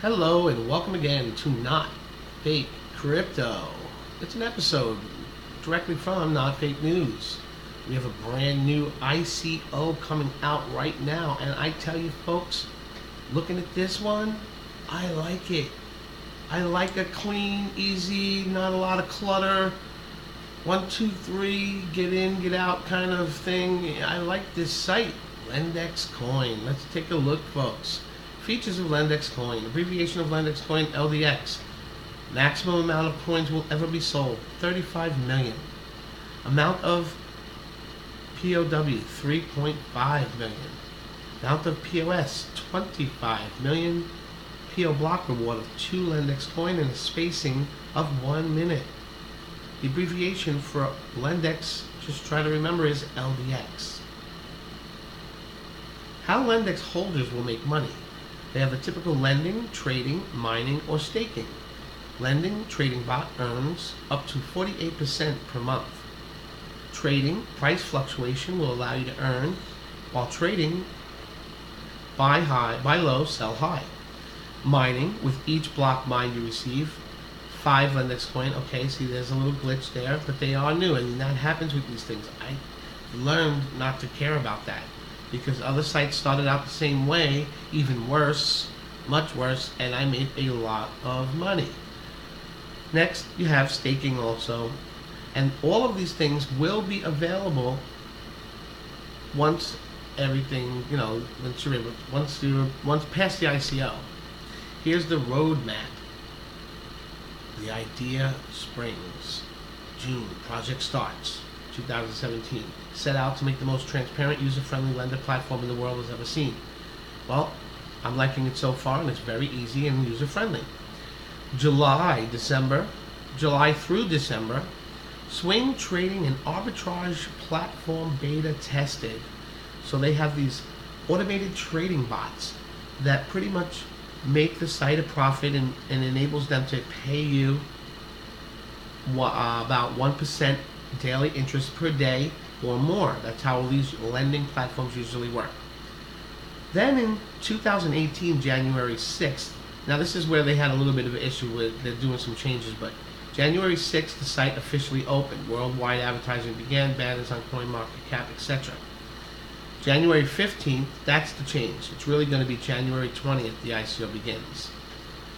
Hello and welcome again to Not Fake Crypto. It's an episode directly from Not Fake News. We have a brand new ICO coming out right now, and I tell you folks, looking at this one, I like it. I like a clean, easy, not a lot of clutter, 1, 2, 3, get in, get out kind of thing. I like this site, Lendexcoin. Let's take a look, folks. Features of Lendexcoin, abbreviation of Lendexcoin, LDX. Maximum amount of coins will ever be sold, 35 million. Amount of POW, 3.5 million. Amount of POS, 25 million. PO block reward of 2 Lendexcoin and a spacing of 1 minute. The abbreviation for Lendex, just try to remember, is LDX. How Lendex holders will make money. They have the typical lending, trading, mining, or staking. Lending, trading bot earns up to 48% per month. Trading, price fluctuation will allow you to earn, while trading, buy low, sell high. Mining, with each block mined you receive 5 Lendexcoin. Okay, see there's a little glitch there, but they are new, and that happens with these things. I learned not to care about that, because other sites started out the same way, even worse, much worse, and I made a lot of money. Next, you have staking also, and all of these things will be available once everything, once past the ICO. Here's the roadmap. The idea springs. June, project starts. 2017, set out to make the most transparent, user-friendly lender platform in the world has ever seen. Well, I'm liking it so far, and it's very easy and user-friendly. July through December, swing trading and arbitrage platform beta tested. So they have these automated trading bots that pretty much make the site a profit and enables them to pay you about 1% daily interest per day or more. That's how these lending platforms usually work. Then in 2018, January 6th, now this is where they had a little bit of an issue with, they're doing some changes, but January 6th, the site officially opened. Worldwide advertising began, banners on CoinMarketCap, etc. January 15th, that's the change. It's really going to be January 20th, the ICO begins.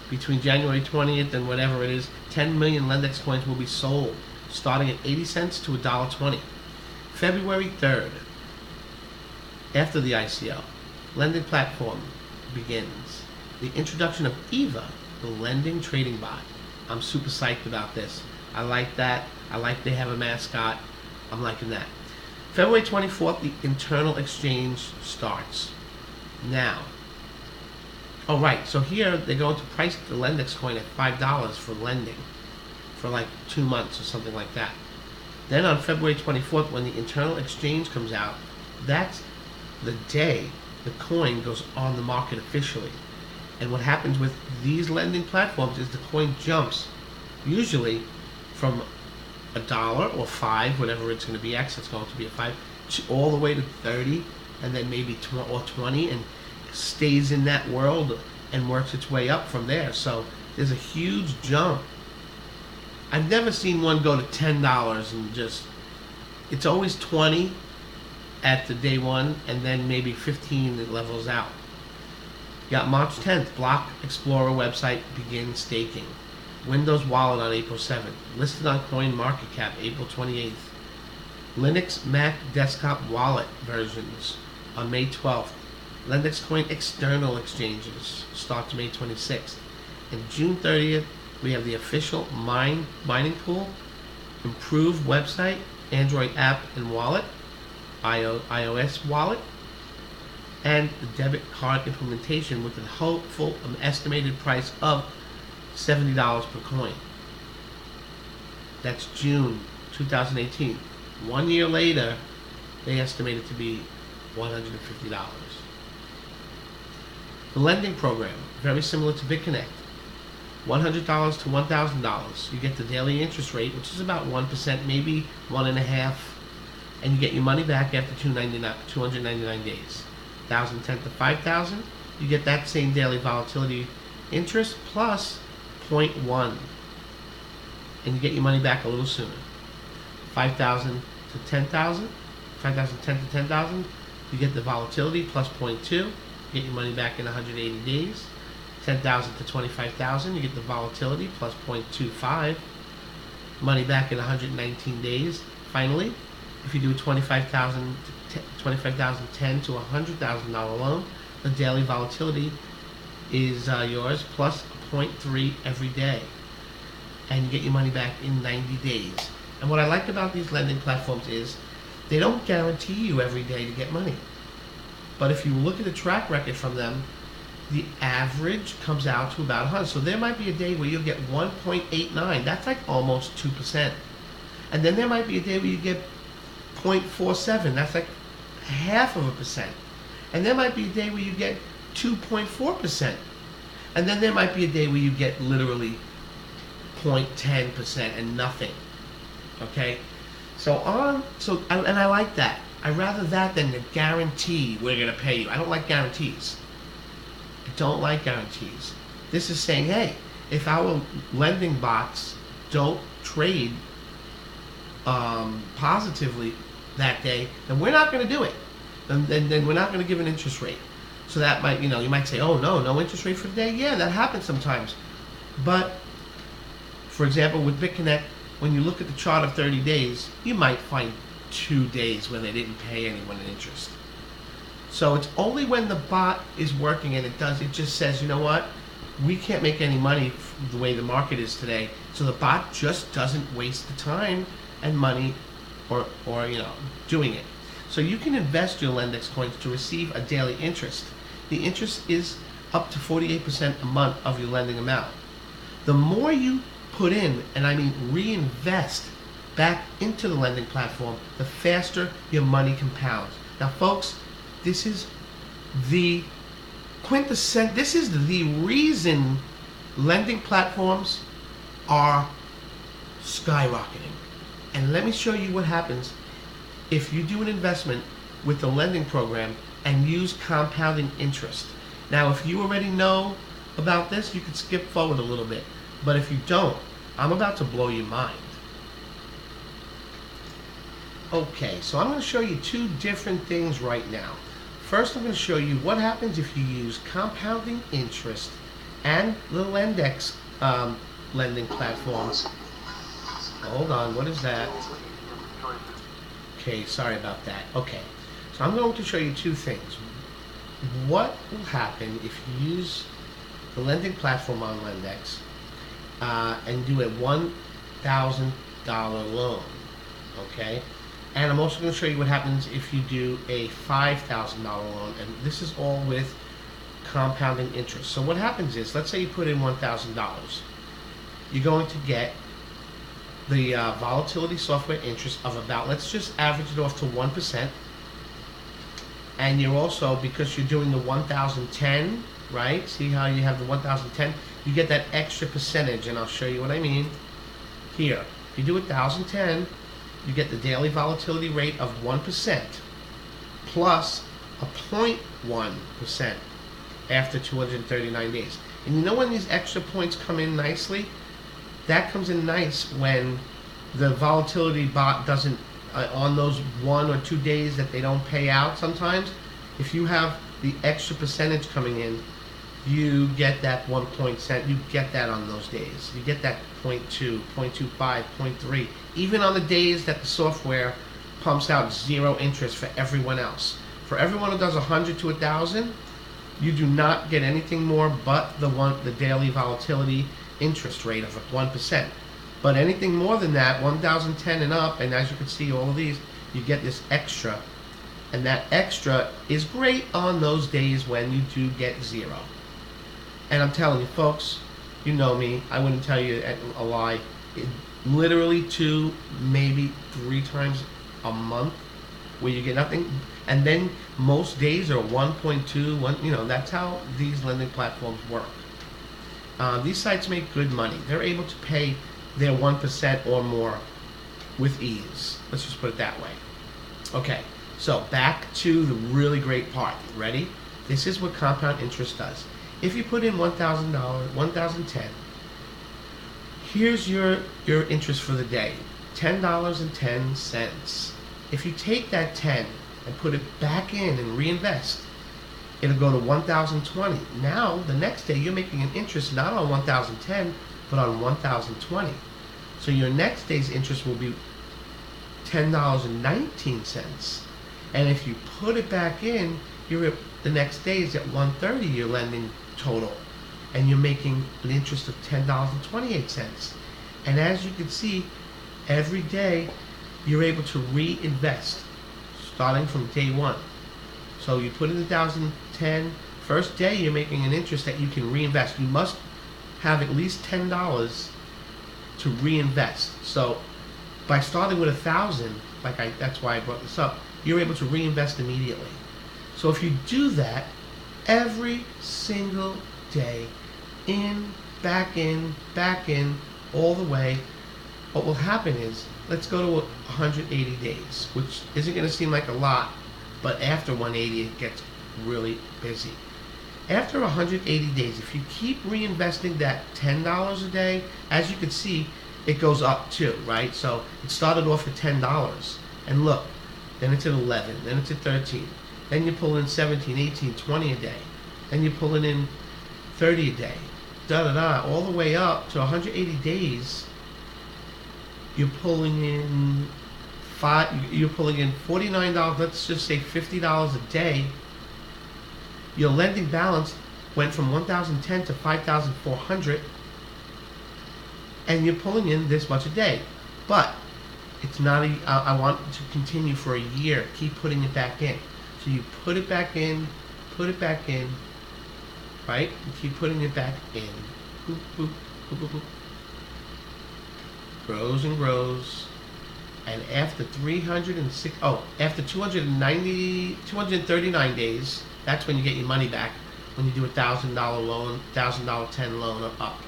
Between January 20th and whatever it is, 10 million Lendex coins will be sold, starting at 80 cents to $1.20. February 3rd, after the ICO, lending platform begins. The introduction of EVA, the lending trading bot. I'm super psyched about this. I like that. I like they have a mascot. I'm liking that. February 24th, the internal exchange starts. Now, oh right, so here they're going to price the Lendex coin at $5 for lending for like 2 months or something like that. Then on February 24th, when the internal exchange comes out, that's the day the coin goes on the market officially. And what happens with these lending platforms is the coin jumps, usually from $1 or 5, whatever it's going to be, X, it's going to be a 5, all the way to 30, and then maybe 20, and stays in that world and works its way up from there. So there's a huge jump. I've never seen one go to $10 and just, it's always 20 at the day one, and then maybe 15 it levels out. Got March 10th, Block Explorer website begins staking. Windows Wallet on April 7th. Listed on CoinMarketCap April 28th. Linux Mac Desktop Wallet versions on May 12th. Lendexcoin external exchanges starts May 26th. And June 30th, we have the official mining pool, improved website, Android app and wallet, iOS wallet, and the debit card implementation with a hopeful estimated price of $70 per coin. That's June 2018. 1 year later, they estimate it to be $150. The lending program, very similar to BitConnect. $100 to $1,000. You get the daily interest rate, which is about 1%, maybe 1.5%, and you get your money back after 299 days. 1,010 to 5,000, you get that same daily volatility interest plus 0.1, and you get your money back a little sooner. 5,000 to 10,000, 5,010 to 10,000, you get the volatility plus 0.2, you get your money back in 180 days. 10,000 to 25,000, you get the volatility plus 0.25, money back in 119 days. Finally, if you do a 25,010 to $100,000 loan, the daily volatility is yours plus 0.3 every day, and you get your money back in 90 days. And what I like about these lending platforms is they don't guarantee you every day to get money, but if you look at the track record from them, the average comes out to about 100. So there might be a day where you'll get 1.89. That's like almost 2%. And then there might be a day where you get 0.47. That's like half of a percent. And there might be a day where you get 2.4%. And then there might be a day where you get literally 0.10% and nothing. Okay? And I like that. I rather that than the guarantee we're going to pay you. I don't like guarantees. I don't like guarantees. This is saying, hey, if our lending bots don't trade positively that day, then we're not going to do it. Then we're not going to give an interest rate. So that might, you might say, oh, no interest rate for the day. Yeah, that happens sometimes. But, for example, with BitConnect, when you look at the chart of 30 days, you might find 2 days when they didn't pay anyone an interest. So it's only when the bot is working and it just says, you know what, we can't make any money the way the market is today. So the bot just doesn't waste the time and money or doing it. So you can invest your Lendex coins to receive a daily interest. The interest is up to 48% a month of your lending amount. The more you put in, and I mean reinvest back into the lending platform, the faster your money compounds. Now, folks, this is the quintessence. This is the reason lending platforms are skyrocketing. And let me show you what happens if you do an investment with the lending program and use compounding interest. Now, if you already know about this, you could skip forward a little bit. But if you don't, I'm about to blow your mind. Okay, so I'm going to show you 2 different things right now. First, I'm going to show you what happens if you use compounding interest and the Lendex lending platforms. Hold on, what is that? Okay, sorry about that. Okay, so I'm going to show you 2 things. What will happen if you use the lending platform on Lendex and do a $1,000 loan, okay? And I'm also going to show you what happens if you do a $5,000 loan, and this is all with compounding interest. So what happens is, let's say you put in $1,000. You're going to get the volatility software interest of about, let's just average it off to 1%. And you're also, because you're doing the 1,010, right? See how you have the 1,010? You get that extra percentage, and I'll show you what I mean here. If you do 1,010, you get the daily volatility rate of 1% plus a 0.1% after 239 days. And you know when these extra points come in nicely? That comes in nice when the volatility bot doesn't, on those 1 or 2 days that they don't pay out sometimes, if you have the extra percentage coming in, you get that 1%, you get that on those days. You get that 0.2, 0.25, 0.3, even on the days that the software pumps out 0 interest for everyone else. For everyone who does 100 to 1,000, you do not get anything more but the daily volatility interest rate of 1%. But anything more than that, 1,010 and up, and as you can see, all of these, you get this extra. And that extra is great on those days when you do get 0. And I'm telling you, folks, you know me, I wouldn't tell you a lie. Literally 2, maybe 3 times a month where you get nothing. And then most days are 1.2, 1, that's how these lending platforms work. These sites make good money. They're able to pay their 1% or more with ease. Let's just put it that way. Okay, so back to the really great part. Ready? This is what compound interest does. if you put in $1,000, 1,010, here's your interest for the day, $10.10. If you take that 10 and put it back in and reinvest, it'll go to 1,020. Now, the next day, you're making an interest not on 1,010, but on 1,020. So your next day's interest will be $10.19. And if you put it back in, the next day is at 130, your lending total. And you're making an interest of $10.28. And as you can see, every day, you're able to reinvest, starting from day one. So you put in 1,010, first day you're making an interest that you can reinvest. You must have at least $10 to reinvest. So by starting with 1,000, that's why I brought this up, you're able to reinvest immediately. So if you do that every single day, back in, all the way, what will happen is, let's go to 180 days, which isn't going to seem like a lot, but after 180 it gets really busy. After 180 days, if you keep reinvesting that $10 a day, as you can see, it goes up too, right? So it started off at $10, and look, then it's at 11, then it's at 13, then you pull in 17, 18, 20 a day, then you're pulling in 30 a day, all the way up to 180 days. You're pulling in $49, let's just say $50 a day. Your lending balance went from 1,010 to 5,400, and you're pulling in this much a day. But it's not I want to continue for a year. Keep putting it back in. So you put it back in, right? You keep putting it back in. Boop, boop, boop, boop, boop. Grows and grows, and after 239 days, that's when you get your money back. When you do $1,000 loan, $1,010 loan or up,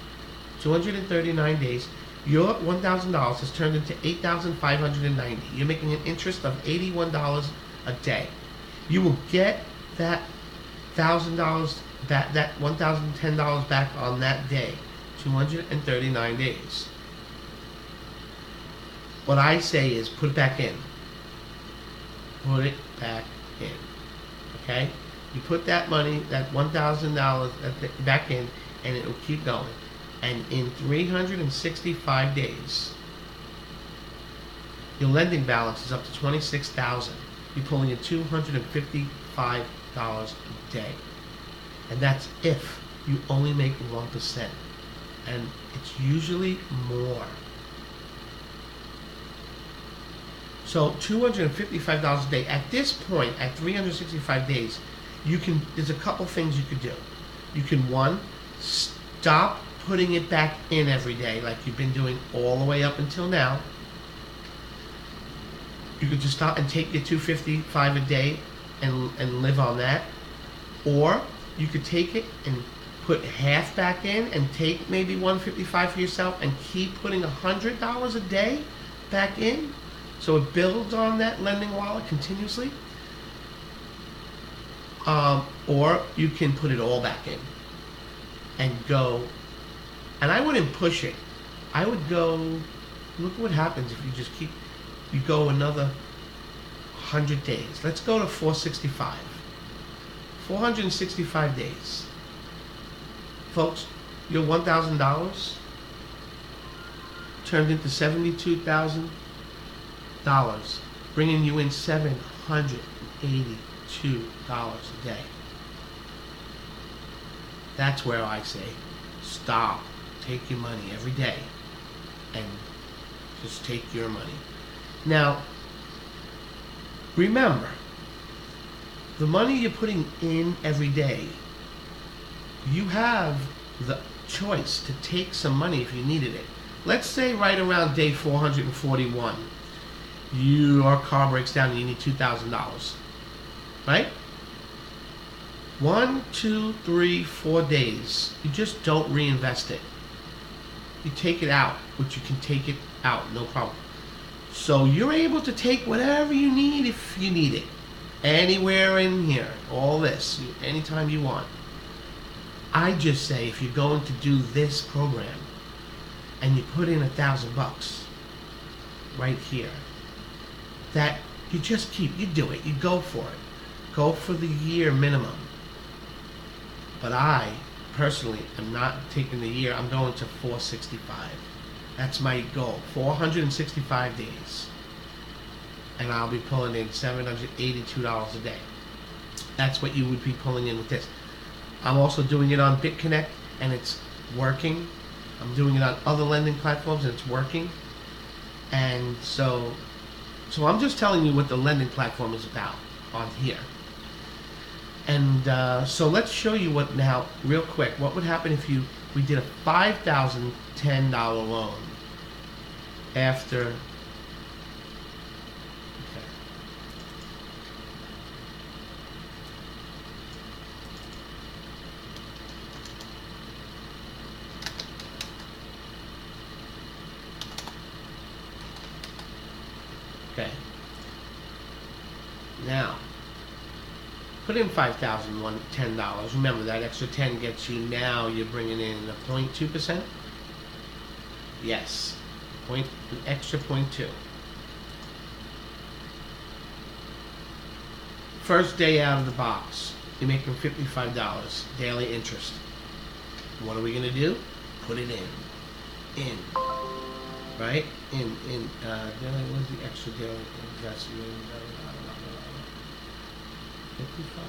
239 days, your $1,000 has turned into $8,590. You're making an interest of $81 a day. You will get that $1,000 back, that $1,010 back on that day, 239 days. What I say is put it back in. Put it back in. Okay? You put that money, that $1,000 back in, and it will keep going. And in 365 days, your lending balance is up to $26,000. You're pulling in $255 a day. And that's if you only make 1%. And it's usually more. So $255 a day. At this point, at 365 days, there's a couple things you could do. You can, one, stop putting it back in every day like you've been doing all the way up until now. You could just stop and take your $255 a day and live on that. Or you could take it and put half back in and take maybe $155 for yourself and keep putting $100 a day back in. So it builds on that lending wallet continuously. Or you can put it all back in and go. And I wouldn't push it. I would go, look what happens if you go another 100 days. Let's go to 465. 465 days. Folks, your $1,000 turned into $72,000. Bringing you in $782 a day. That's where I say, stop, take your money every day, and just take your money. Now, remember, the money you're putting in every day, you have the choice to take some money if you needed it. Let's say right around day 441, your car breaks down and you need $2,000, right? 1, 2, 3, 4 days, you just don't reinvest it. You take it out, which you can take it out, no problem. So you're able to take whatever you need if you need it. Anywhere in here, all this, anytime you want. I just say if you're going to do this program and you put in $1,000 right here, that you just you do it, you go for it. Go for the year minimum. But I, personally, am not taking the year, I'm going to 465. That's my goal, 465 days. And I'll be pulling in $782 a day. That's what you would be pulling in with this. I'm also doing it on BitConnect, and it's working. I'm doing it on other lending platforms, and it's working. And so I'm just telling you what the lending platform is about on here. And so let's show you what now, real quick, what would happen if we did a $5,010 loan after. Okay. Now, put in $5,010. Remember, that extra 10 gets you, now you're bringing in a 0.2%? Yes. An extra 0.2. First day out of the box, you're making $55 daily interest. What are we going to do? Put it in. Right? Daily, what's the extra daily investment? 55.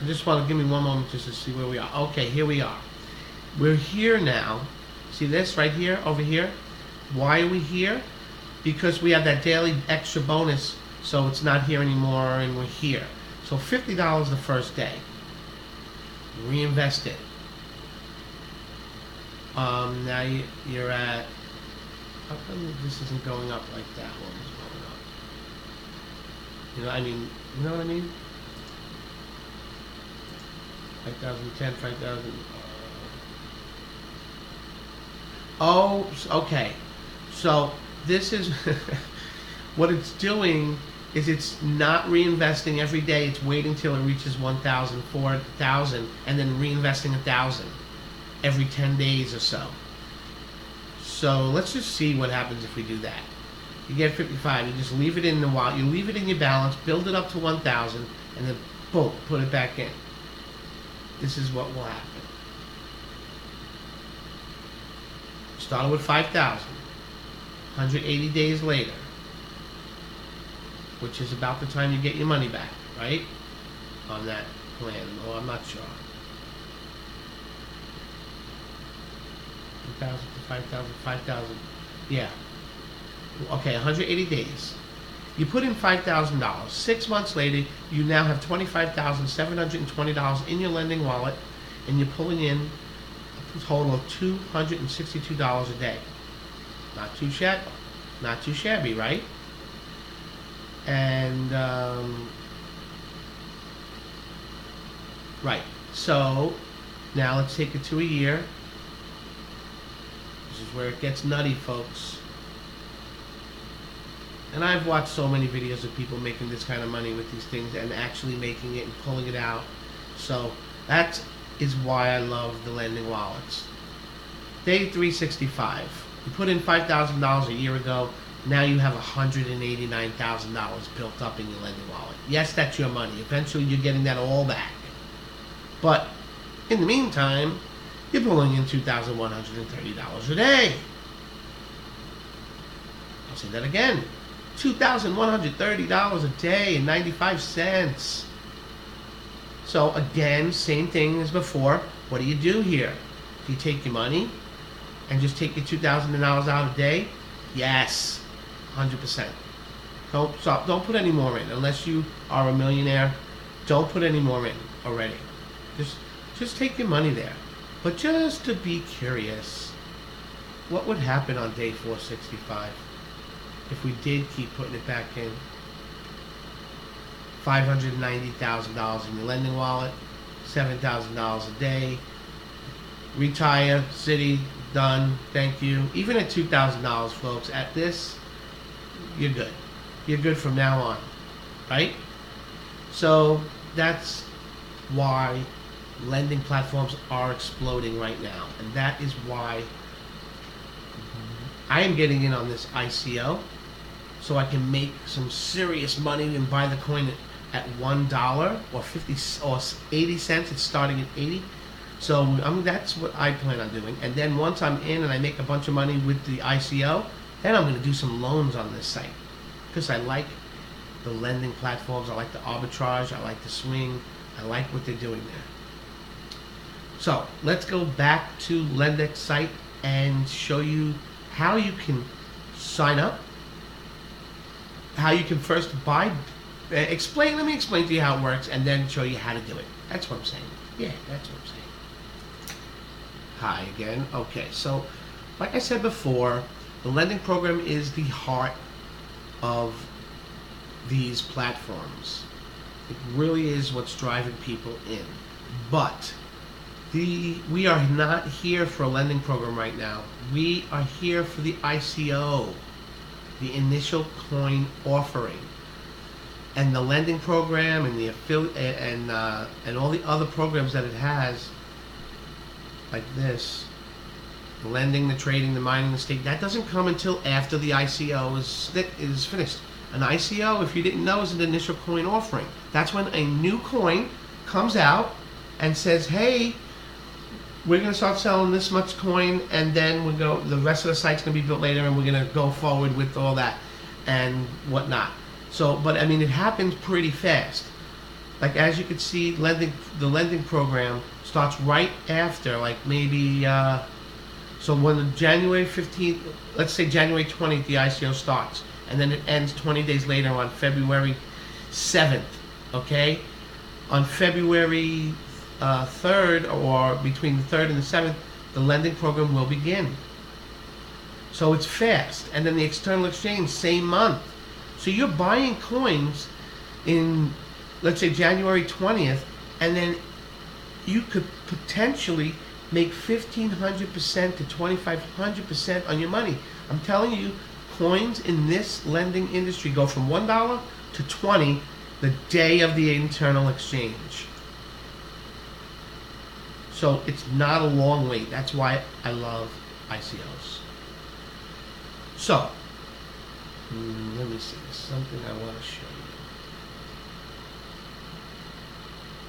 I just want to give me one moment just to see where we are. Okay, here we are. We're here now. See this right here, over here? Why are we here? Because we have that daily extra bonus, so it's not here anymore, and we're here. So $50 the first day. Reinvest it. Now you're at, how come this isn't going up like that one is going up? You know, I mean, you know what I mean? 5,010, 5,000. Oh, okay. So this is what it's doing is it's not reinvesting every day. It's waiting till it reaches 1,000, 4,000, and then reinvesting 1,000 every 10 days or so. So let's just see what happens if we do that. You get 55. You just leave it in the wallet. You leave it in your balance, build it up to 1,000, and then boom, put it back in. This is what will happen. Started with 5,000. 180 days later, which is about the time you get your money back, right? On that plan. Oh, I'm not sure. 2,000 to 5,000, 5,000. Yeah. Okay, 180 days. You put in $5,000. 6 months later, you now have $25,720 in your lending wallet, and you're pulling in a total of $262 a day. Not too shabby. Not too shabby, right? And right. So now let's take it to a year. This is where it gets nutty, folks. And I've watched so many videos of people making this kind of money with these things and actually making it and pulling it out. So that is why I love the lending wallets. Day 365. You put in $5,000 a year ago. Now you have $189,000 built up in your lending wallet. Yes, that's your money. Eventually you're getting that all back. But in the meantime, you're pulling in $2,130 a day. I'll say that again. $2,130 a day and 95 cents. So again, same thing as before. What do you do here? Do you take your money and just take your $2,000 out a day? Yes, 100%. Don't put any more in unless you are a millionaire. Don't put any more in already. Just take your money there. But just to be curious, what would happen on day 465 if we did keep putting it back in? $590,000 in your lending wallet, $7,000 a day. Retire, city, done, thank you. Even at $2,000, folks, at this, you're good. You're good from now on, right? So that's why lending platforms are exploding right now, and that is why I am getting in on this ICO, so I can make some serious money and buy the coin at $1 or 50 or 80 cents. It's starting at 80. So that's what I plan on doing. And then once I'm in and I make a bunch of money with the ICO, then I'm going to do some loans on this site, because I like the lending platforms. I like the arbitrage. I like the swing. I like what they're doing there. So let's go back to Lendex site and show you how you can sign up, how you can first buy. Let me explain to you how it works, and then show you how to do it. That's what I'm saying. Yeah, that's what I'm saying. Hi again. Okay, so like I said before, the lending program is the heart of these platforms. It really is what's driving people in. But we are not here for a lending program right now. We are here for the ICO, the initial coin offering, and the lending program and the affiliate and all the other programs that it has, like this, the lending, the trading, the mining, the stake. That doesn't come until after the ICO is finished. An ICO, if you didn't know, is an initial coin offering. That's when a new coin comes out and says, "Hey, we're going to start selling this much coin, and then the rest of the site's going to be built later, and we're going to go forward with all that and whatnot." So, but I mean, it happens pretty fast. Like as you can see, the lending program starts right after, like maybe, so when January 15th, let's say January 20th, the ICO starts, and then it ends 20 days later on February 7th, okay? On February 3rd, or between the 3rd and the 7th, the lending program will begin. So it's fast. And then the external exchange, same month. So you're buying coins in, let's say, January 20th, and then you could potentially make 1,500% to 2,500% on your money. I'm telling you, coins in this lending industry go from $1 to 20 the day of the internal exchange. So it's not a long wait. That's why I love ICOs. So, let me see. There's something I want to show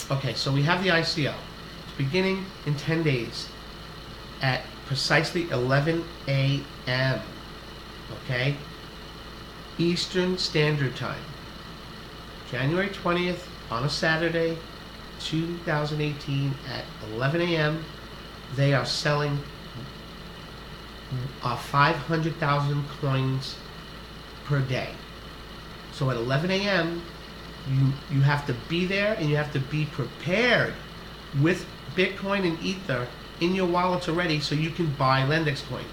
you. Okay, so we have the ICO. It's beginning in 10 days at precisely 11 a.m. Okay? Eastern Standard Time. January 20th on a Saturday, 2018 at 11 a.m. They are selling 500,000 coins per day. So at 11 a.m. you have to be there, and you have to be prepared with Bitcoin and Ether in your wallets already, so you can buy Lendexcoin.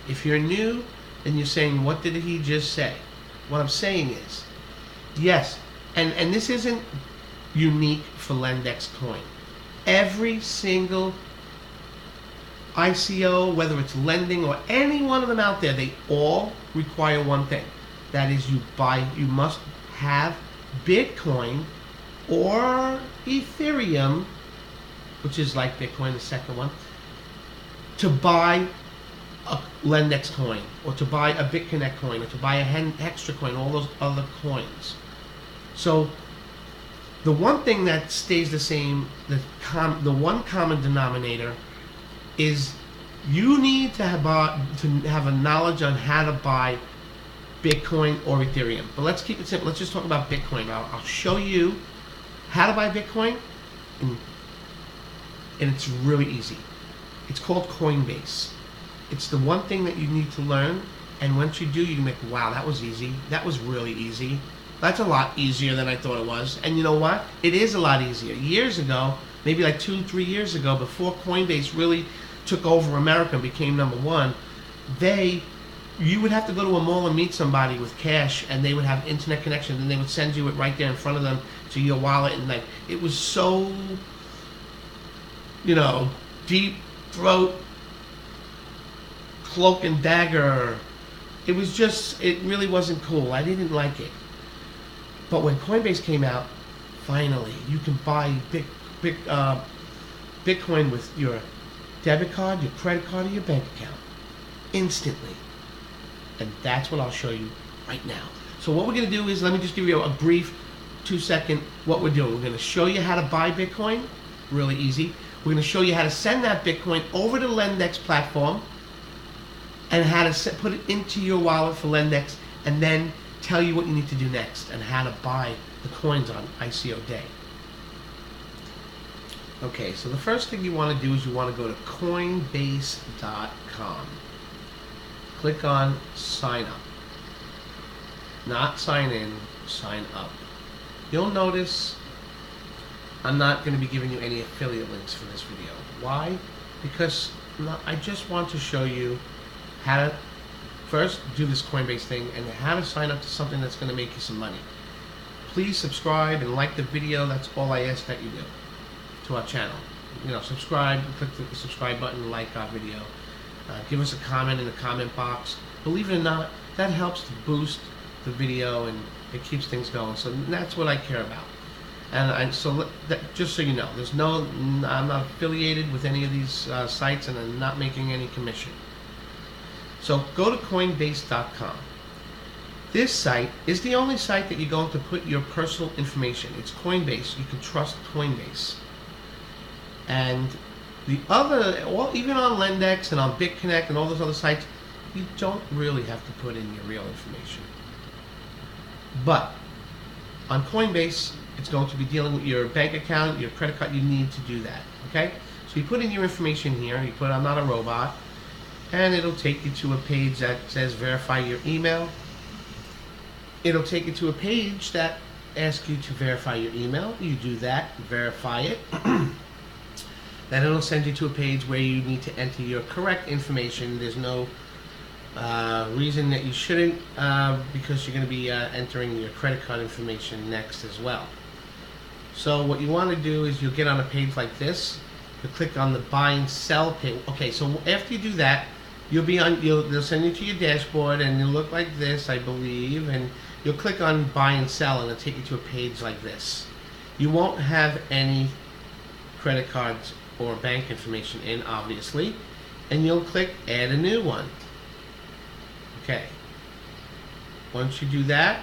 If you're new and you're saying, what did he just say? What I'm saying is, yes, and this isn't unique for Lendexcoin. Every single ICO, whether it's lending or any one of them out there, they all require one thing. That is, you must have Bitcoin or Ethereum, which is like Bitcoin, the second one, to buy a Lendex coin, or to buy a BitConnect coin, or to buy a extra coin, all those other coins. So the one thing that stays the same, the one common denominator, is you need to have a knowledge on how to buy Bitcoin or Ethereum. But let's keep it simple. Let's just talk about Bitcoin. I'll show you how to buy Bitcoin, and it's really easy. It's called CoinBase. It's the one thing that you need to learn, and once you do, you can make, wow, that was easy. That was really easy. That's a lot easier than I thought it was. And you know what? It is a lot easier. Years ago, maybe like 2-3 years ago, before Coinbase really took over America and became number one, you would have to go to a mall and meet somebody with cash, and they would have internet connection, and they would send you it right there in front of them to your wallet, and like, it was so, deep throat, cloak and dagger. It really wasn't cool. I didn't like it. But when Coinbase came out, finally, you can buy Bitcoin with your debit card, your credit card, or your bank account instantly. And that's what I'll show you right now. So what we're going to do is, let me just give you a brief 2-second what we're doing. We're going to show you how to buy Bitcoin, really easy. We're going to show you how to send that Bitcoin over to Lendex platform and how to put it into your wallet for Lendex, and then tell you what you need to do next and how to buy the coins on ICO day. Okay, so the first thing you want to do is you want to go to CoinBase.com. Click on sign up. Not sign in, sign up. You'll notice I'm not going to be giving you any affiliate links for this video. Why? Because I just want to show you how to first do this Coinbase thing and how to sign up to something that's going to make you some money. Please subscribe and like the video. That's all I ask that you do to our channel. You know, subscribe, click the subscribe button, like our video. Give us a comment in the comment box. Believe it or not, that helps to boost the video and it keeps things going. So that's what I care about. And just so you know, I'm not affiliated with any of these sites, and I'm not making any commission. So go to Coinbase.com. This site is the only site that you're going to put your personal information. It's Coinbase. You can trust Coinbase. And the other, well, even on Lendex and on BitConnect and all those other sites, you don't really have to put in your real information. But on Coinbase, it's going to be dealing with your bank account, your credit card. You need to do that, okay? So you put in your information here. You put, I'm not a robot. And it'll take you to a page that says verify your email. It'll take you to a page that asks you to verify your email. You do that, verify it. Then it'll send you to a page where you need to enter your correct information. There's no reason that you shouldn't, because you're going to be entering your credit card information next as well. So what you want to do is you'll get on a page like this. You'll click on the buy and sell page. Okay, so after you do that, they'll send you to your dashboard, and it'll look like this, I believe, and you'll click on buy and sell, and it'll take you to a page like this. You won't have any credit cards or bank information in, obviously, and you'll click add a new one. Okay. Once you do that,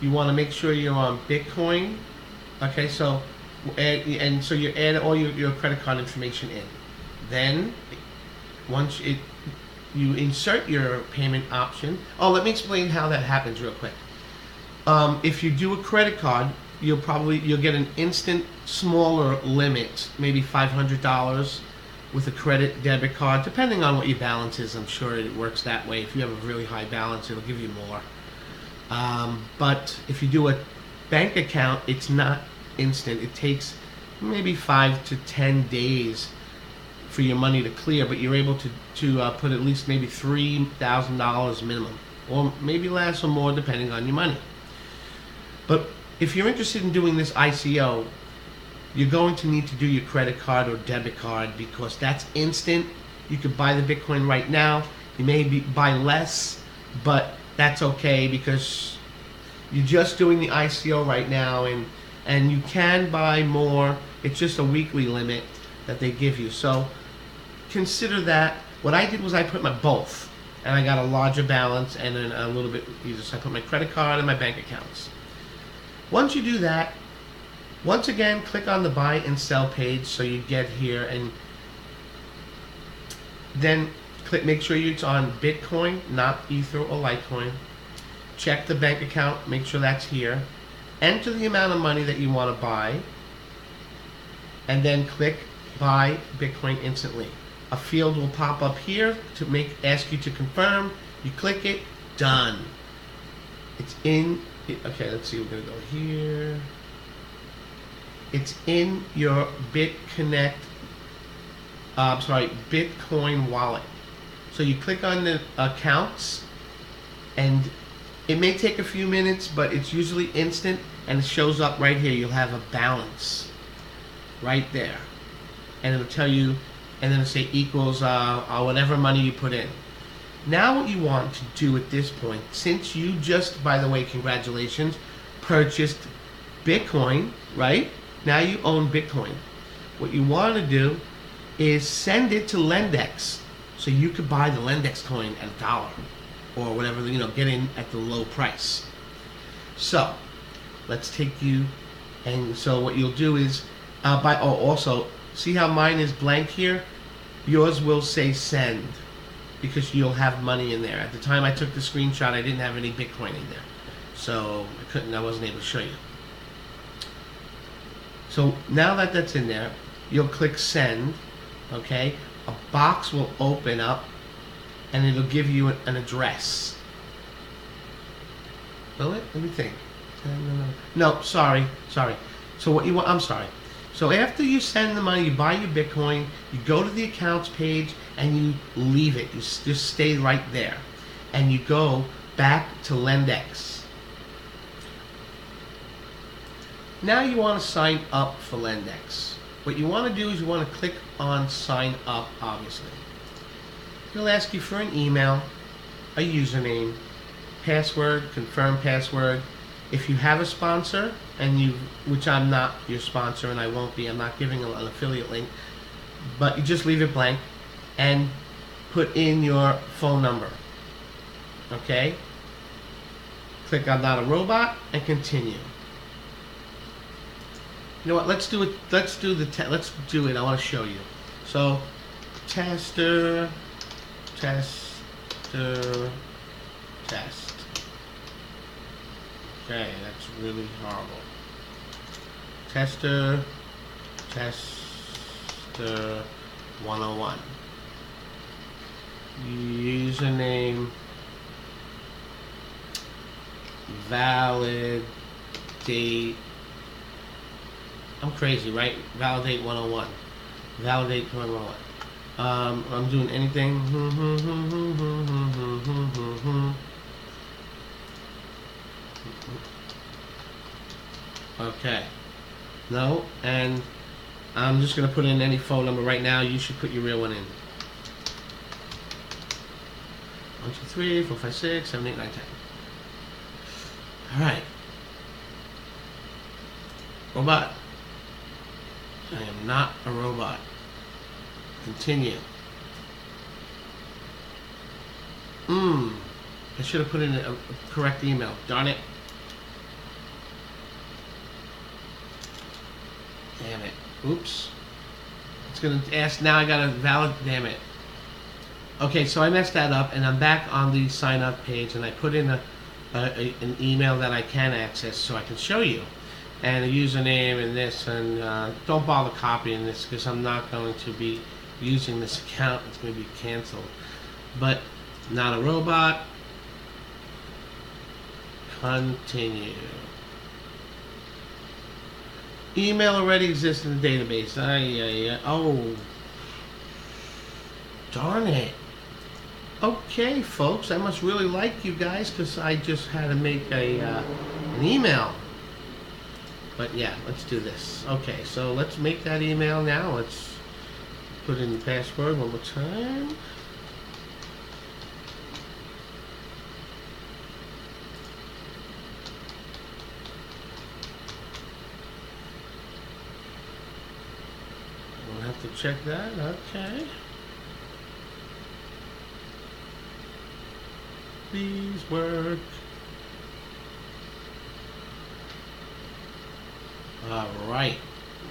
you want to make sure you're on Bitcoin. Okay, so so you add all your credit card information in. Then once you insert your payment option. Oh, let me explain how that happens real quick. If you do a credit card, you'll get an instant smaller limit, maybe $500 with a credit debit card, depending on what your balance is. I'm sure it works that way. If you have a really high balance, it'll give you more. But if you do a bank account, it's not instant. It takes maybe 5 to 10 days for your money to clear, but you're able to put at least maybe $3,000 minimum, or maybe less or more depending on your money. But if you're interested in doing this ICO, you're going to need to do your credit card or debit card, because that's instant. You could buy the Bitcoin right now. You may buy less, but that's okay, because you're just doing the ICO right now, and you can buy more. It's just a weekly limit that they give you. So consider that. What I did was I put my both, and I got a larger balance and then a little bit easier. So I put my credit card and my bank accounts. Once you do that, once again, click on the buy and sell page, so you get here, and then make sure it's on Bitcoin, not Ether or Litecoin. Check the bank account, make sure that's here. Enter the amount of money that you want to buy, and then click buy Bitcoin instantly. A field will pop up here to ask you to confirm. You click it, done. It's in. Okay, let's see. We're gonna go here. It's in your BitConnect. Bitcoin wallet. So you click on the accounts, and it may take a few minutes, but it's usually instant, and it shows up right here. You'll have a balance right there, and it'll tell you, and then it'll say equals whatever money you put in. Now what you want to do at this point, since you just, by the way, congratulations, purchased Bitcoin, right? Now you own Bitcoin. what you want to do is send it to Lendex, so you could buy the Lendex coin at $1 or whatever, you know, get in at the low price. So let's take you, and so what you'll do is also see how mine is blank here. Yours will say send, because you'll have money in there. At the time I took the screenshot, I didn't have any Bitcoin in there, so I wasn't able to show you. So now that that's in there, you'll click send. Okay, a box will open up and it'll give you an address. Will it? Let me think. No, sorry. So what you want, I'm sorry. So after you send the money, you buy your Bitcoin, you go to the accounts page and you leave it. You just stay right there. And you go back to Lendex. Now you want to sign up for Lendex. What you want to do is you want to click on sign up, obviously. It'll ask you for an email, a username, password, confirm password. If you have a sponsor, which I'm not your sponsor and I won't be, I'm not giving an affiliate link, but you just leave it blank and put in your phone number. Okay? Click I'm not a robot and continue. You know what? Let's do it. Let's do it. I want to show you. So, tester, test. Okay, that's really horrible. Tester 101. Username validate. I'm crazy, right? Validate 101. Validate 101. I'm doing anything. Okay. No, and I'm just going to put in any phone number right now. You should put your real one in. 1, 2, 3, 4, 5, 6, 7, 8, 9, 10. Alright. Robot. I am not a robot. Continue. I should have put in a correct email. Darn it. Damn it. Oops. It's going to ask, now I got to valid, damn it. Okay, so I messed that up and I'm back on the sign up page and I put in an email that I can access so I can show you. And a username and this, and don't bother copying this because I'm not going to be using this account. It's going to be canceled. But not a robot. Continue. Email already exists in the database. Oh, darn it. Okay, folks, I must really like you guys because I just had to make an email. But yeah, let's do this. Okay, so let's make that email now. Let's put in the password one more time. We'll have to check that. Okay. Please work. Alright,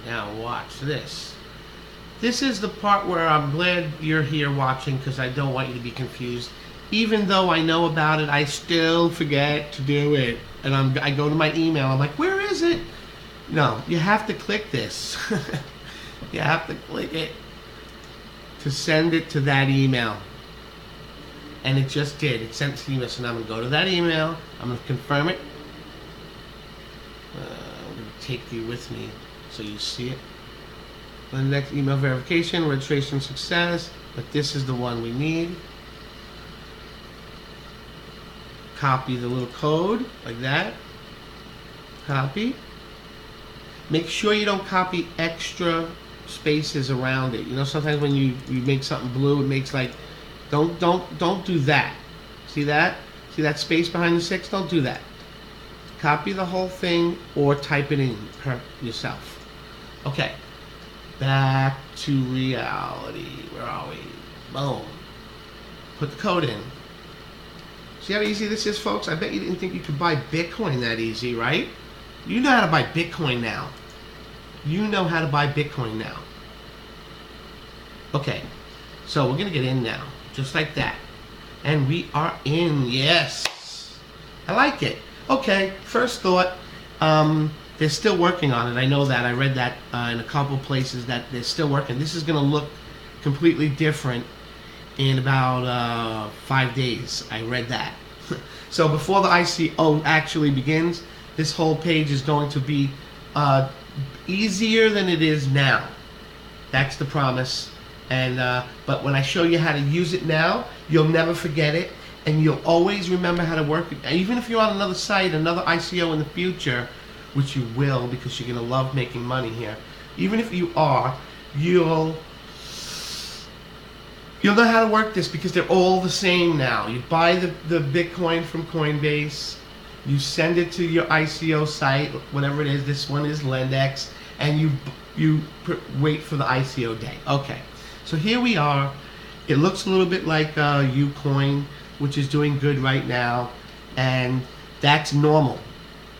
now watch this. This is the part where I'm glad you're here watching because I don't want you to be confused. Even though I know about it, I still forget to do it. And I go to my email, I'm like, where is it? No, you have to click this. You have to click it to send it to that email. And it just did. It sent to email. So now I'm going to go to that email. I'm going to confirm it. I'm going to take you with me so you see it. The next email verification, registration success. But this is the one we need. Copy the little code like that. Copy. Make sure you don't copy extra spaces around it. You know, sometimes when you make something blue, it makes like, don't do that. See that? See that space behind the 6? Don't do that. Copy the whole thing or type it in yourself. Okay. Back to reality. Where are we? Boom. Put the code in. See how easy this is, folks? I bet you didn't think you could buy Bitcoin that easy, right? You know how to buy Bitcoin now. You know how to buy Bitcoin now. Okay, so we're going to get in now, just like that. And we are in, yes. I like it. Okay, first thought, they're still working on it. I know that. I read that in a couple places that they're still working. This is going to look completely different in about 5 days. I read that. So before the ICO actually begins, this whole page is going to be easier than it is now. That's the promise. And but when I show you how to use it now, you'll never forget it, and you'll always remember how to work it. Even if you're on another site, another ICO in the future, which you will, because you're going to love making money here. Even if you are, you'll know how to work this, because they're all the same now. You buy the Bitcoin from CoinBase, you send it to your ICO site, whatever it is. This one is Lendex, and you wait for the ICO day. Okay, so here we are. It looks a little bit like Ucoin, which is doing good right now, and that's normal,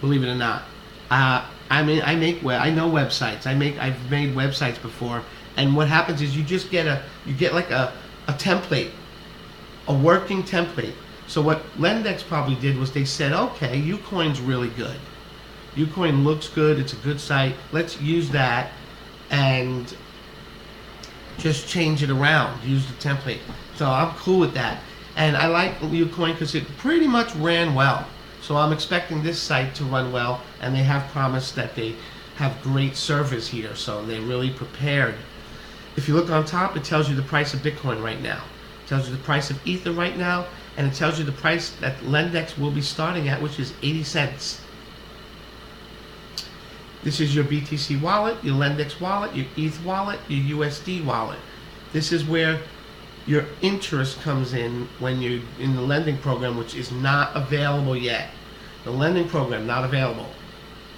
believe it or not. I know websites. I've made websites before, and what happens is you get like a template, a working template. So what Lendex probably did was they said, okay, Ucoin's really good. Ucoin looks good. It's a good site. Let's use that and just change it around. Use the template. So I'm cool with that. And I like Ucoin because it pretty much ran well. So I'm expecting this site to run well, and they have promised that they have great servers here, so they're really prepared. If you look on top, it tells you the price of Bitcoin right now. It tells you the price of Ether right now, and it tells you the price that Lendex will be starting at, which is 80 cents. This is your BTC wallet, your Lendex wallet, your ETH wallet, your USD wallet. This is where your interest comes in when you're in the lending program, which is not available yet. The lending program, not available.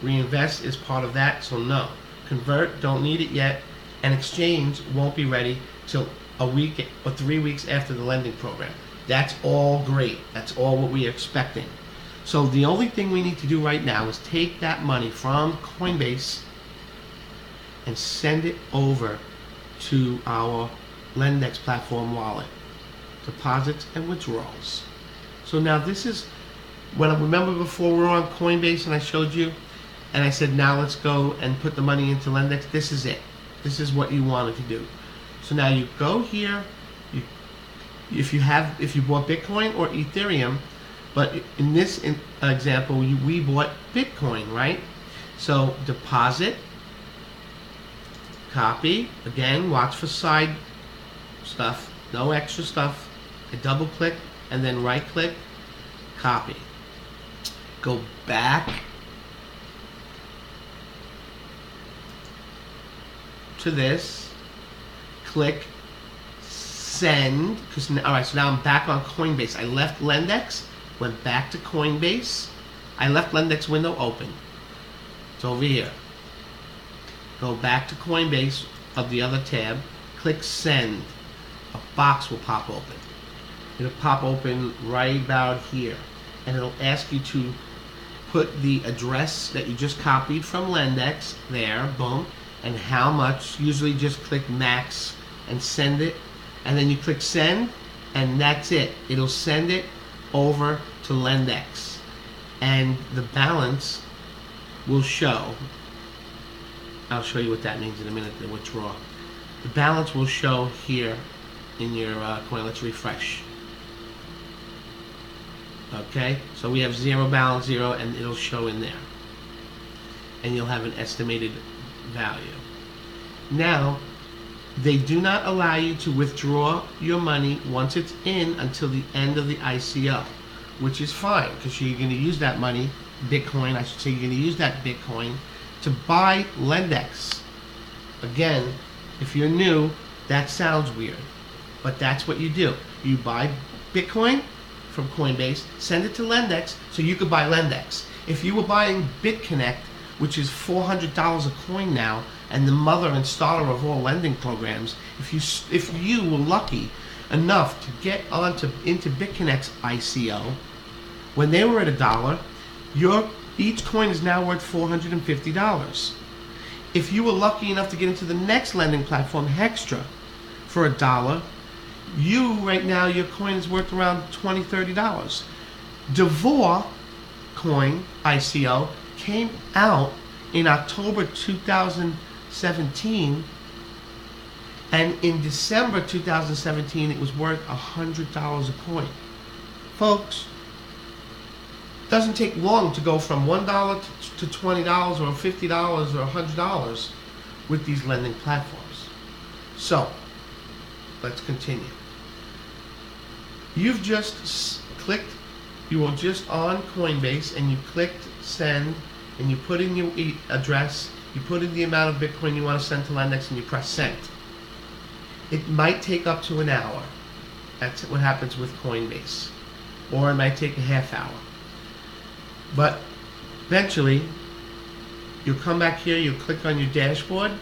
Reinvest is part of that, so no. Convert, don't need it yet. And exchange won't be ready till a week or 3 weeks after the lending program. That's all great. That's all what we're expecting. So the only thing we need to do right now is take that money from CoinBase and send it over to our Lendex platform wallet. Deposits and withdrawals. So now this is, when I remember before we were on CoinBase and I showed you, and I said now let's go and put the money into Lendex. This is it. This is what you wanted to do. So now you go here, if you bought Bitcoin or Ethereum, but in this example we bought Bitcoin, right? So deposit, copy, again watch for side stuff, no extra stuff. I double click and then right click, copy. Go back to this, click send, because alright, so now I'm back on CoinBase. I left Lendex, went back to CoinBase. I left Lendex window open. It's over here. Go back to CoinBase of the other tab, click send. A box will pop open. It'll pop open right about here, and it'll ask you to put the address that you just copied from Lendex there, boom, and how much. Usually just click max and send it, and then you click send, and that's it. It'll send it over to Lendex, and the balance will show. I'll show you what that means in a minute, the withdraw. The balance will show here in your coin. Let's refresh. Okay, so we have zero balance, zero, and it'll show in there, and you'll have an estimated value. Now, they do not allow you to withdraw your money once it's in until the end of the ICO, which is fine, because you're going to use that money, Bitcoin, I should say, you're going to use that Bitcoin to buy Lendex. Again, if you're new, that sounds weird, but that's what you do. You buy Bitcoin from CoinBase, send it to Lendex so you could buy Lendex. If you were buying BitConnect which is $400 a coin now, and the mother and starter of all lending programs. If you were lucky enough to get into BitConnect's ICO when they were at $1, each coin is now worth $450. If you were lucky enough to get into the next lending platform, Hextra, for $1, right now your coin is worth around $20, $30. Davor coin ICO came out in October 2017, and in December 2017 it was worth $100 a coin. Folks, doesn't take long to go from $1 to $20 or $50 or $100 with these lending platforms. So let's continue. You've just clicked, you were just on CoinBase and you clicked send, and you put in your address, you put in the amount of Bitcoin you want to send to Lendex, and you press send. It might take up to an hour. That's what happens with CoinBase. Or it might take a half hour. But eventually, you'll come back here, you'll click on your dashboard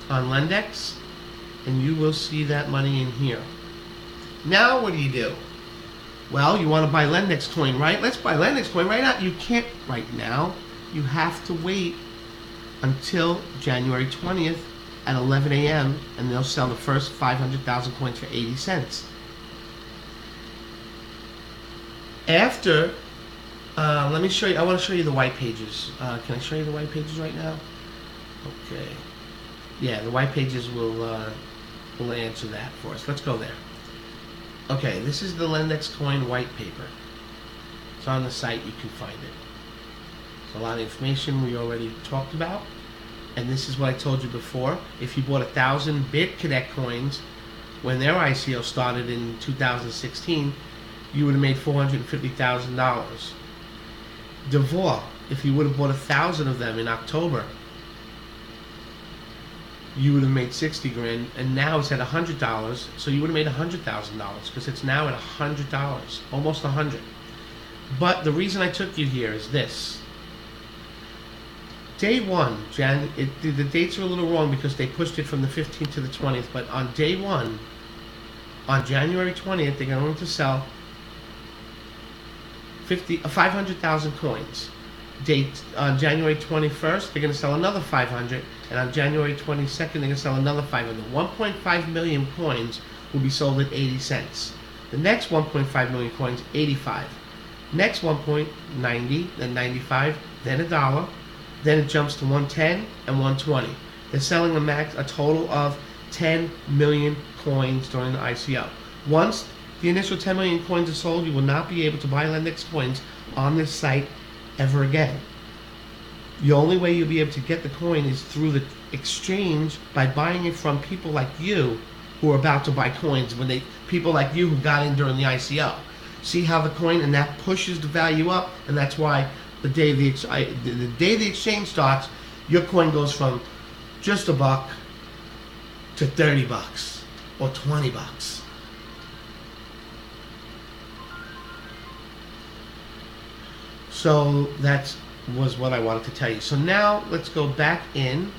on Lendex, and you will see that money in here. Now what do? Well, you want to buy Lendexcoin, right? Let's buy Lendexcoin right now. You can't right now. You have to wait until January 20th at 11 a.m. and they'll sell the first 500,000 coins for 80 cents. After, let me show you, I want to show you the white pages. Can I show you the white pages right now? Okay. Yeah, the white pages will answer that for us. Let's go there. Okay, this is the Lendexcoin white paper. It's on the site, you can find it. It's a lot of information we already talked about. And this is what I told you before. If you bought 1,000 BitConnect coins when their ICO started in 2016, you would have made $450,000. Davor, if you would have bought 1,000 of them in October, you would have made 60 grand, and now it's at $100, so you would have made $100,000 because it's now at $100, almost 100. But the reason I took you here is this. Day one, the dates are a little wrong because they pushed it from the 15th to the 20th, but on day one, on January 20th, they're going to sell 500,000 coins. On January 21st, they're going to sell another 500, and on January 22nd, they're going to sell another 500. 1.5 million coins will be sold at 80 cents. The next 1.5 million coins, 85. Next 1.90, then 95, then $1. Then it jumps to 110 and 120. They're selling a total of 10 million coins during the ICO. Once the initial 10 million coins are sold, you will not be able to buy Lendex coins on this site ever again. The only way you'll be able to get the coin is through the exchange by buying it from people like you who are about to buy coins, people like you who got in during the ICO. See how the coin, and that pushes the value up, and that's why the day the exchange starts, your coin goes from just $1 to $30 or $20. So that was what I wanted to tell you. So now let's go back in